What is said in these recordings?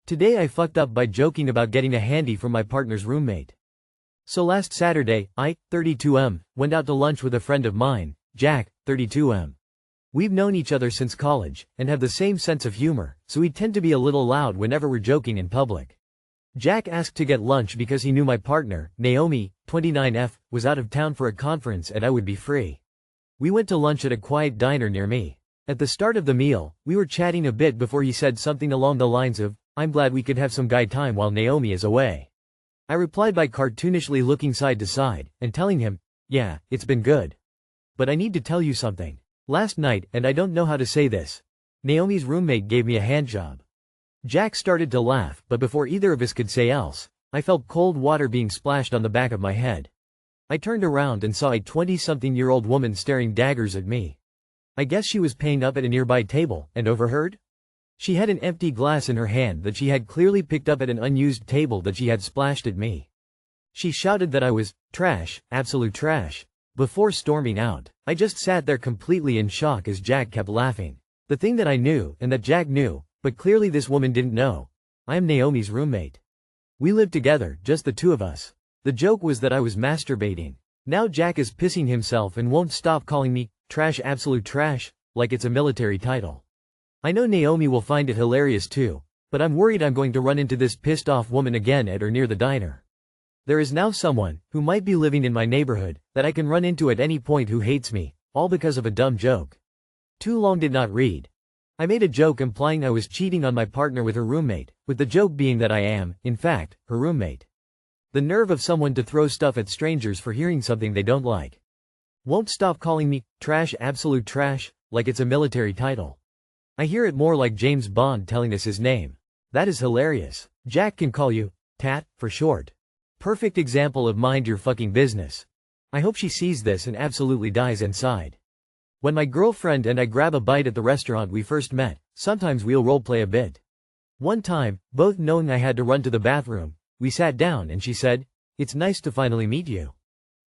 Today I fucked up by joking about getting a handy from my partner's roommate. So last Saturday, I, 32M, went out to lunch with a friend of mine, Jack, 32M. We've known each other since college, and have the same sense of humor, so we tend to be a little loud whenever we're joking in public. Jack asked to get lunch because he knew my partner, Naomi, 29F, was out of town for a conference and I would be free. We went to lunch at a quiet diner near me. At the start of the meal, we were chatting a bit before he said something along the lines of, "I'm glad we could have some guy time while Naomi is away." I replied by cartoonishly looking side to side, and telling him, "Yeah, it's been good. But I need to tell you something. Last night, and I don't know how to say this, Naomi's roommate gave me a handjob." Jack started to laugh, but before either of us could say else, I felt cold water being splashed on the back of my head. I turned around and saw a 20-something-year-old woman staring daggers at me. I guess she was paying up at a nearby table, and overheard? She had an empty glass in her hand that she had clearly picked up at an unused table that she had splashed at me. She shouted that I was trash, absolute trash, before storming out. I just sat there completely in shock as Jack kept laughing. The thing that I knew, and that Jack knew, but clearly this woman didn't know. I am Naomi's roommate. We live together, just the two of us. The joke was that I was masturbating. Now Jack is pissing himself and won't stop calling me trash, absolute trash, like it's a military title. I know Naomi will find it hilarious too, but I'm worried I'm going to run into this pissed off woman again at or near the diner. There is now someone, who might be living in my neighborhood, that I can run into at any point who hates me, all because of a dumb joke. Too long did not read. I made a joke implying I was cheating on my partner with her roommate, with the joke being that I am, in fact, her roommate. The nerve of someone to throw stuff at strangers for hearing something they don't like. Won't stop calling me trash, absolute trash, like it's a military title. I hear it more like James Bond telling us his name. That is hilarious. Jack can call you Tat, for short. Perfect example of mind your fucking business. I hope she sees this and absolutely dies inside. When my girlfriend and I grab a bite at the restaurant we first met, sometimes we'll roleplay a bit. One time, both knowing I had to run to the bathroom, we sat down and she said, "It's nice to finally meet you."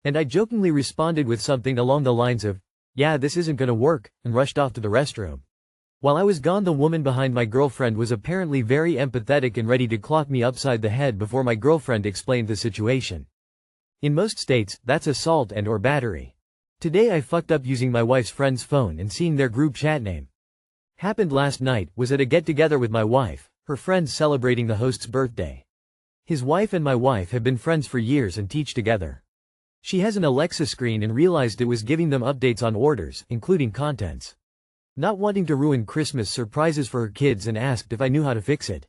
And I jokingly responded with something along the lines of, "Yeah, this isn't gonna work," and rushed off to the restroom. While I was gone, the woman behind my girlfriend was apparently very empathetic and ready to clock me upside the head before my girlfriend explained the situation. In most states, that's assault and/or battery. Today I fucked up using my wife's friend's phone and seeing their group chat name. Happened last night, was at a get-together with my wife, her friends celebrating the host's birthday. His wife and my wife have been friends for years and teach together. She has an Alexa screen and realized it was giving them updates on orders, including contents. Not wanting to ruin Christmas surprises for her kids and asked if I knew how to fix it.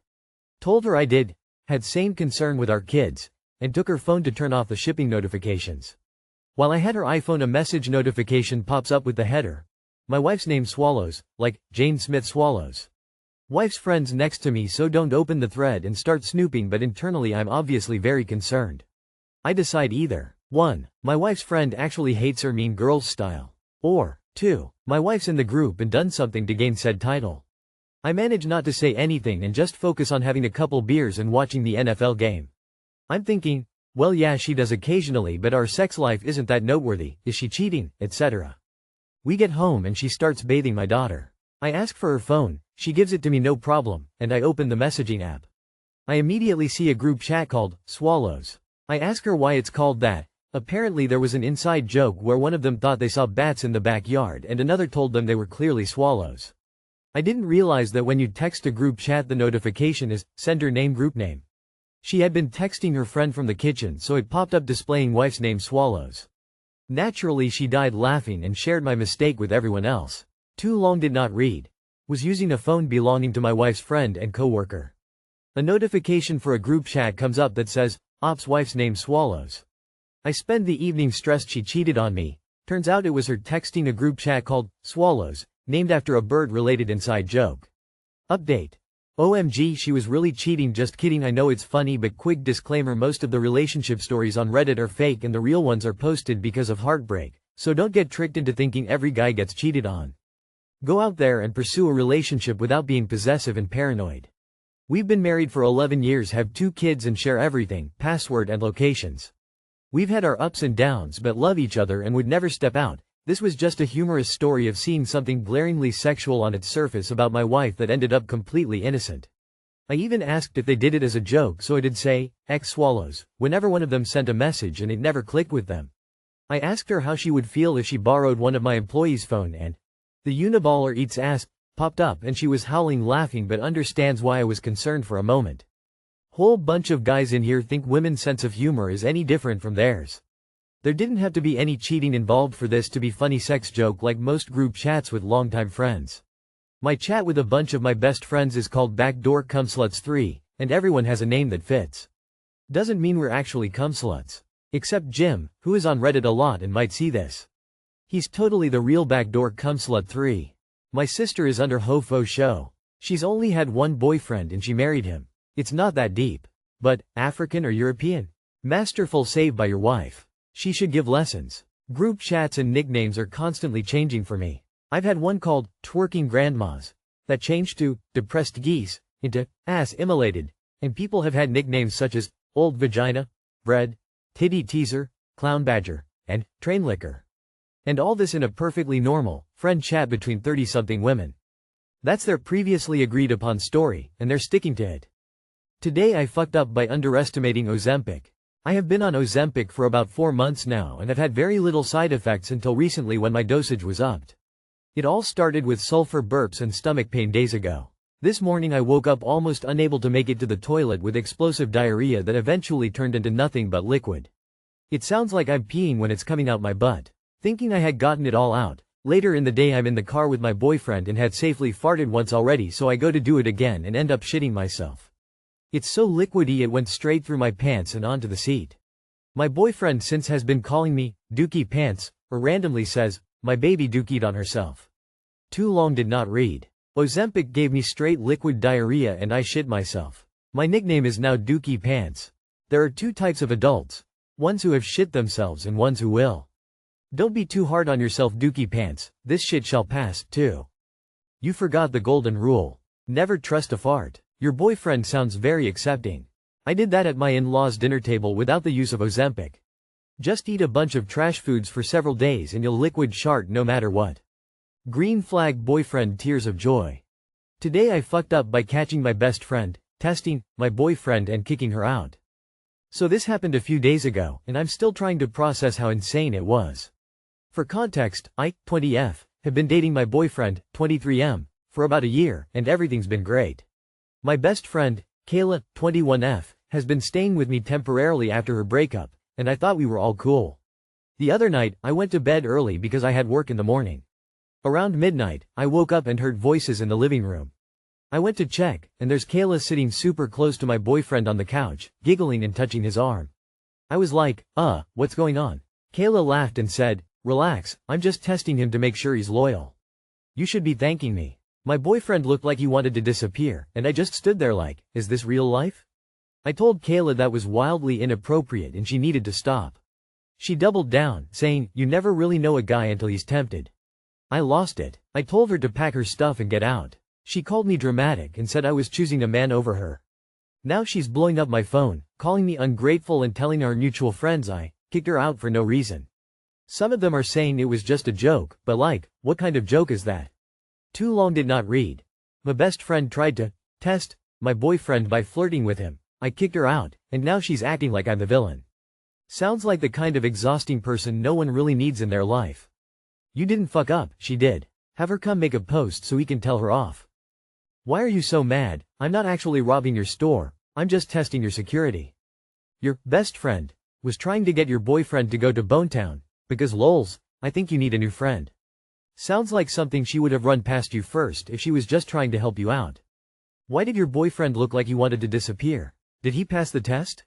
Told her I did, had same concern with our kids, and took her phone to turn off the shipping notifications. While I had her iPhone, a message notification pops up with the header, "My wife's name Swallows, like Jane Smith Swallows." Wife's friends next to me so don't open the thread and start snooping, but internally I'm obviously very concerned. I decide either 1. My wife's friend actually hates her Mean Girls style. Or 2. My wife's in the group and done something to gain said title. I manage not to say anything and just focus on having a couple beers and watching the NFL game. I'm thinking, well yeah, she does occasionally, but our sex life isn't that noteworthy, is she cheating, etc. We get home and she starts bathing my daughter. I ask for her phone, she gives it to me no problem, and I open the messaging app. I immediately see a group chat called Swallows. I ask her why it's called that. Apparently there was an inside joke where one of them thought they saw bats in the backyard and another told them they were clearly swallows. I didn't realize that when you text a group chat the notification is sender name group name. She had been texting her friend from the kitchen, so it popped up displaying wife's name Swallows. Naturally she died laughing and shared my mistake with everyone else. Too long did not read. Was using a phone belonging to my wife's friend and coworker. A notification for a group chat comes up that says, "Ops wife's name Swallows." I spend the evening stressed she cheated on me. Turns out it was her texting a group chat called Swallows, named after a bird-related inside joke. Update. OMG, she was really cheating, just kidding. I know it's funny, but quick disclaimer, most of the relationship stories on Reddit are fake and the real ones are posted because of heartbreak, so don't get tricked into thinking every guy gets cheated on. Go out there and pursue a relationship without being possessive and paranoid. We've been married for 11 years, have 2 kids and share everything, password and locations. We've had our ups and downs but love each other and would never step out. This was just a humorous story of seeing something glaringly sexual on its surface about my wife that ended up completely innocent. I even asked if they did it as a joke so it'd say, X swallows, whenever one of them sent a message and it never clicked with them. I asked her how she would feel if she borrowed one of my employees' phone and the Uniballer eats ass popped up and she was howling laughing but understands why I was concerned for a moment. Whole bunch of guys in here think women's sense of humor is any different from theirs. There didn't have to be any cheating involved for this to be funny sex joke like most group chats with longtime friends. My chat with a bunch of my best friends is called Backdoor Cumsluts 3, and everyone has a name that fits. Doesn't mean we're actually cumsluts. Except Jim, who is on Reddit a lot and might see this. He's totally the real Backdoor Cumslut 3. My sister is under Ho-Fo show. She's only had one boyfriend and she married him. It's not that deep. But, African or European? Masterful save by your wife. She should give lessons. Group chats and nicknames are constantly changing for me. I've had one called Twerking Grandmas that changed to Depressed Geese, into Ass Immolated, and people have had nicknames such as Old Vagina, Bread, Titty Teaser, Clown Badger, and Train Licker. And all this in a perfectly normal, friend chat between 30-something women. That's their previously agreed upon story, and they're sticking to it. Today I fucked up by underestimating Ozempic. I have been on Ozempic for about 4 months now and have had very little side effects until recently when my dosage was upped. It all started with sulfur burps and stomach pain days ago. This morning I woke up almost unable to make it to the toilet with explosive diarrhea that eventually turned into nothing but liquid. It sounds like I'm peeing when it's coming out my butt. Thinking I had gotten it all out, later in the day I'm in the car with my boyfriend and had safely farted once already so I go to do it again and end up shitting myself. It's so liquidy it went straight through my pants and onto the seat. My boyfriend since has been calling me, Dookie Pants, or randomly says, my baby dookied on herself. Too long did not read. Ozempic gave me straight liquid diarrhea and I shit myself. My nickname is now Dookie Pants. There are two types of adults. Ones who have shit themselves and ones who will. Don't be too hard on yourself, Dookie Pants, this shit shall pass, too. You forgot the golden rule. Never trust a fart. Your boyfriend sounds very accepting. I did that at my in-laws' dinner table without the use of Ozempic. Just eat a bunch of trash foods for several days and you'll liquid shart no matter what. Green flag boyfriend tears of joy. Today I fucked up by catching my best friend, testing my boyfriend and kicking her out. So this happened a few days ago, and I'm still trying to process how insane it was. For context, I, 20F, have been dating my boyfriend, 23M, for about a year, and everything's been great. My best friend, Kayla, 21F, has been staying with me temporarily after her breakup, and I thought we were all cool. The other night, I went to bed early because I had work in the morning. Around midnight, I woke up and heard voices in the living room. I went to check, and there's Kayla sitting super close to my boyfriend on the couch, giggling and touching his arm. I was like, what's going on? Kayla laughed and said, relax, I'm just testing him to make sure he's loyal. You should be thanking me. My boyfriend looked like he wanted to disappear, and I just stood there like, is this real life? I told Kayla that was wildly inappropriate and she needed to stop. She doubled down, saying, you never really know a guy until he's tempted. I lost it. I told her to pack her stuff and get out. She called me dramatic and said I was choosing a man over her. Now she's blowing up my phone, calling me ungrateful and telling our mutual friends I kicked her out for no reason. Some of them are saying it was just a joke, but like, what kind of joke is that? Too long did not read. My best friend tried to test my boyfriend by flirting with him. I kicked her out, and now she's acting like I'm the villain. Sounds like the kind of exhausting person no one really needs in their life. You didn't fuck up, she did. Have her come make a post so we can tell her off. Why are you so mad? I'm not actually robbing your store, I'm just testing your security. Your best friend was trying to get your boyfriend to go to Bonetown, because lols, I think you need a new friend. Sounds like something she would have run past you first if she was just trying to help you out. Why did your boyfriend look like he wanted to disappear? Did he pass the test?